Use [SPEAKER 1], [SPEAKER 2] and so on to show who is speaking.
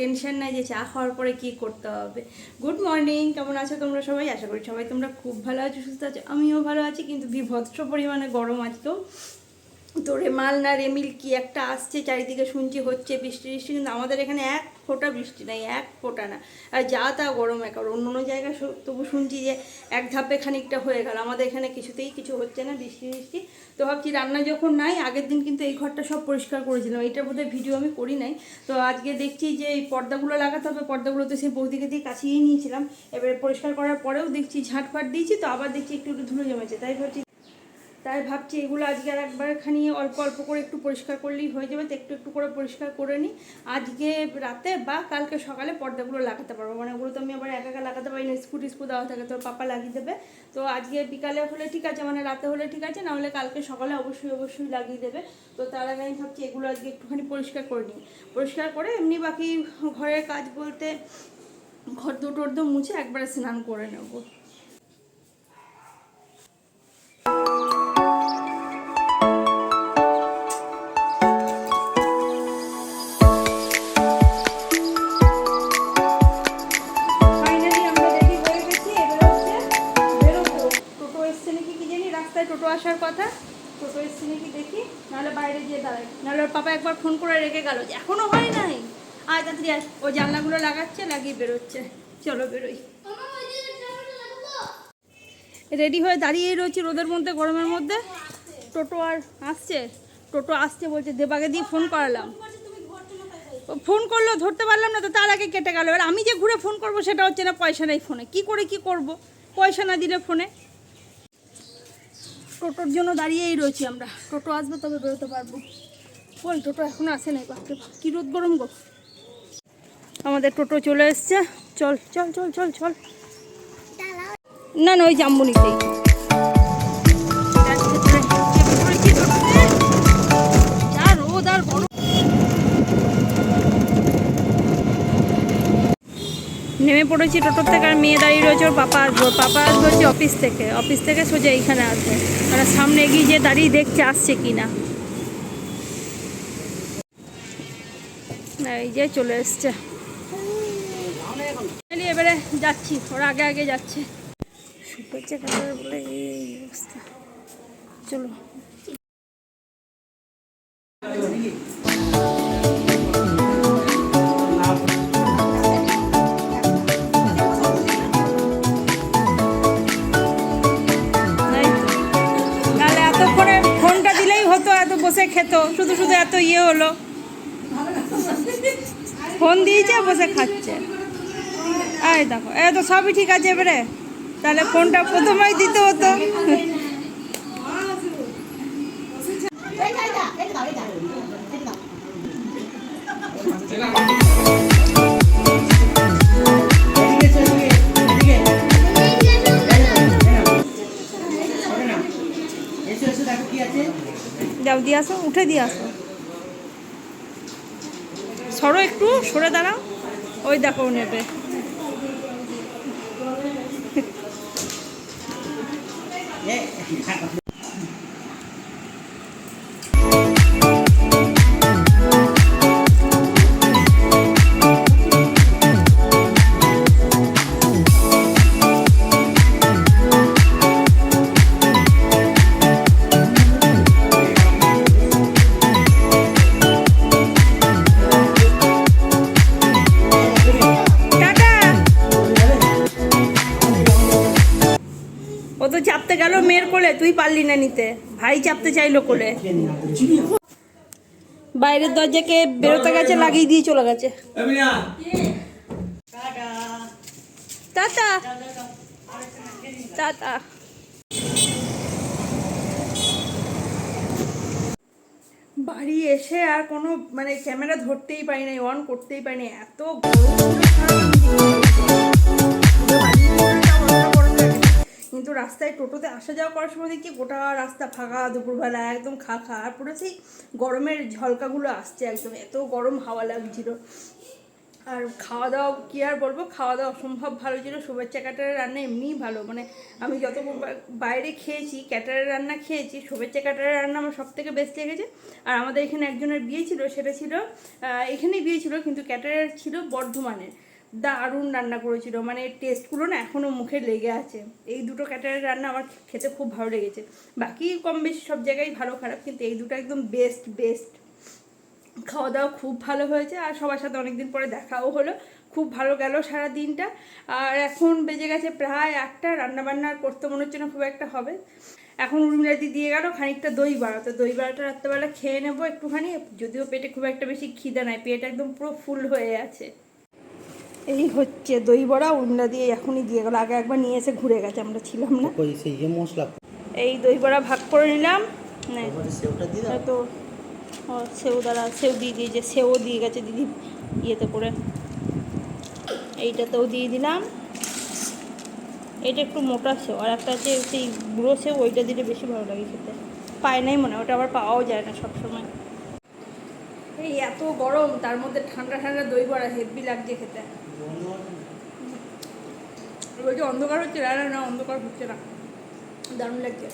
[SPEAKER 1] Tension নাই যে চা খাওয়ার পরে কি করতে হবে। গুড মর্নিং, কেমন আছো তোমরা সবাই? আশা করি সবাই তোমরা খুব ভালো আছো, সুস্থ আছো। আমিও ভালো আছি, কিন্তু বিভৎস পরিমাণে গরম আজকেও। তো রেমাল না রেমিল কি একটা আসছে, চারিদিকে শুনছি হচ্ছে বৃষ্টি বৃষ্টি, কিন্তু আমাদের এখানে এক ফোঁটা বৃষ্টি নাই, এক ফোঁটা না। আর যা তা গরম একেবারে। অন্য অন্য জায়গায় তবু শুনছি যে এক ধাপে খানিকটা হয়ে গেল, আমাদের এখানে কিছুতেই কিছু হচ্ছে না, বৃষ্টি বৃষ্টি। তো ভাবছি রান্না যখন নাই, আগের দিন কিন্তু এই ঘরটা সব পরিষ্কার করেছিলাম, এইটার বোধহয় ভিডিও আমি করি নাই। তো আজকে দেখছি যে এই পর্দাগুলো লাগাতে হবে, পর্দাগুলো তো সেই বৌদিকে দিয়ে কাছিয়েই নিয়েছিলাম। এবারে পরিষ্কার করার পরেও দেখছি ঝাঁটফাট দিয়েছি, তো আবার দেখছি একটু একটু ধুলো জমেছে। তাই ভাবছি এগুলো আজকে আর একবারখানি অল্প অল্প করে একটু পরিষ্কার করলেই হয়ে যাবে। তো একটু একটু করে পরিষ্কার করে নিই, আজকে রাতে বা কালকে সকালে পর্দাগুলো লাগাতে পারবো। মানে ওগুলো তো আমি আবার একা একা লাগাতে পারি না, স্ক্রু দেওয়া থাকে, তো পাপা লাগিয়ে দেবে। তো আজকে বিকালে হলে ঠিক আছে, মানে রাতে হলে ঠিক আছে, নাহলে কালকে সকালে অবশ্যই লাগিয়ে দেবে। তো তার আগে আমি ভাবছি এগুলো আজকে একটুখানি পরিষ্কার করে নিই। পরিষ্কার করে এমনি বাকি ঘরের কাজ বলতে ঘর দুটো মুছে একবারে স্নান করে নেবো। টোটো আসার কথা, টোটো এসছে নাকি দেখি, নাহলে বাইরে গিয়ে দাঁড়াই, নাহলে ওর পাপা একবার ফোন করে রেখে গেল যে এখনো হয় নাই। আয় তাড়াতাড়ি আয়, ও জানলাগুলো লাগাচ্ছে, লাগিয়ে বেরোচ্ছে। চলো বেরোই। রেডি হয়ে দাঁড়িয়েই রয়েছি রোদের মধ্যে, গরমের মধ্যে। টোটো আর আসছে, টোটো আসছে বলছে, দেবাকে দিয়ে ফোন করালাম, ফোন করলো ধরতে পারলাম না, তো তার আগে কেটে গেল। এবার আমি যে ঘুরে ফোন করবো সেটা হচ্ছে না, পয়সা নেই ফোনে, কি করে কি করব, পয়সা না দিলে ফোনে। টোটোর জন্য দাঁড়িয়েই রয়েছি আমরা, টোটো আসবে তবে বেরোতে পারবো। ওই টোটো এখনো আসে নাই, বাপরে কি রোদ গরম গো। আমাদের টোটো চলে এসছে, চল চল চল চল চল। না না, ওই জাম্বুনিতেই। যা রোদ আর গরম। নেমে পড়েছি টোটোর থেকে, আর মেয়ে দাঁড়িয়ে রয়েছে, ওর পাপা আসবে। ওর পাপা আসবে হচ্ছে অফিস থেকে সোজা এইখানে আসবে। আর সামনে এগিয়ে যে দাঁড়িয়ে দেখছে আসছে কি না। এই যে চলে এসছে, এবারে যাচ্ছি, ওরা আগে আগে যাচ্ছে। বলে এই অবস্থা, চলো। নাহলে এতক্ষণে ফোনটা দিলেই হতো, এত বসে খেত, শুধু শুধু এত ইয়ে হলো। ফোন দিয়েছে, বসে খাচ্ছে। এই দেখো, এ তো সবই ঠিক আছে। এবারে তাহলে ফোনটা প্রথমেই দিতে হতো। যাও দিয়ে আসো, উঠে দিয়ে আসো। সরো, একটু সরে দাঁড়াও। ওই দেখো নেবে। ও তো চাপতে গেল মেয়ের কোলে, তুই পারলি না নিতে, ভাই চাপতে চাইলো কোলে। বাইরের দরজাকে বেরোতে গেছে, লাগিয়ে দিয়ে চলে গেছে। Tata tata. বাড়ি এসে আর কোনো মানে ক্যামেরা ধরতেই পারি না, অন করতেই পারি না, এত কিন্তু রাস্তায় টোটোতে আসা যাওয়া করার সময় দেখি গোটা রাস্তা ফাঁকা, দুপুরবেলা একদম খা আর পুরো সেই গরমের ঝলকাগুলো আসছে একদম, এত গরম হাওয়া লাগছিল। আর খাওয়া দাওয়া কী আর বলবো, খাওয়া দাওয়া অসম্ভব ভালো ছিল। শুভেচ্ছা ক্যাটারের রান্না এমনিই ভালো, মানে আমি যত বাইরে খেয়েছি ক্যাটারের রান্না খেয়েছি, শুভেচ্ছা ক্যাটারের রান্না আমার সব থেকে বেস্ট লেগেছে। আর আমাদের এখানে একজনের বিয়ে ছিল, সেটা ছিল এখানেই বিয়ে ছিল, কিন্তু ক্যাটারার ছিল বর্ধমানের। দারুণ রান্না করেছিল, মানে টেস্টগুলো না এখনও মুখে লেগে আছে। এই দুটো ক্যাটারের রান্না আমার খেতে খুব ভালো লেগেছে। বাকি কম বেশি সব জায়গায় ভালো খারাপ, কিন্তু এই দুটো একদম বেস্ট বেস্ট। খাওয়া দাওয়া খুব ভালো হয়েছে, আর সবার সাথে অনেকদিন পরে দেখাও হলো, খুব ভালো গেল সারা দিনটা। আর এখন বেজে গেছে প্রায় 8টা, রান্নাবান্না করতে মনে হচ্ছে না খুব একটা হবে। এখন উর্মিলাদি দিয়ে গেল খানিকটা দই বড়া, তো দই বড়াটা রাত্রেবেলা খেয়ে নেবো একটুখানি, যদিও পেটে খুব একটা বেশি খিদে নাই, পেট একদম পুরো ফুল হয়ে আছে। এই হচ্ছে দই বড়া, উর্মিলা দিয়ে এখনই দিয়ে গেল, আগে একবার নিয়ে এসে ঘুরে গেছে, আমরা ছিলাম না। এই দই বড়া ভাগ করে নিলাম, তো সেও দ্বারা সেও দিয়ে দিয়েছে, সেও দিয়ে গেছে দিদি ইয়েতে করে, এইটাতেও দিয়ে দিলাম। এটা একটু মোটা সেও, আর একটা আছে সেই গুঁড়ো সেও, ওইটা দিলে বেশি ভালো লাগে খেতে। পায় নাই মনে হয়, ওটা আবার পাওয়াও যায় না সবসময়। এই এত গরম, তার মধ্যে ঠান্ডা ঠান্ডা দই বড়া হেভি লাগছে খেতে। ওই যে অন্ধকার হচ্ছে, না অন্ধকার হচ্ছে না, দারুণ লাগছে।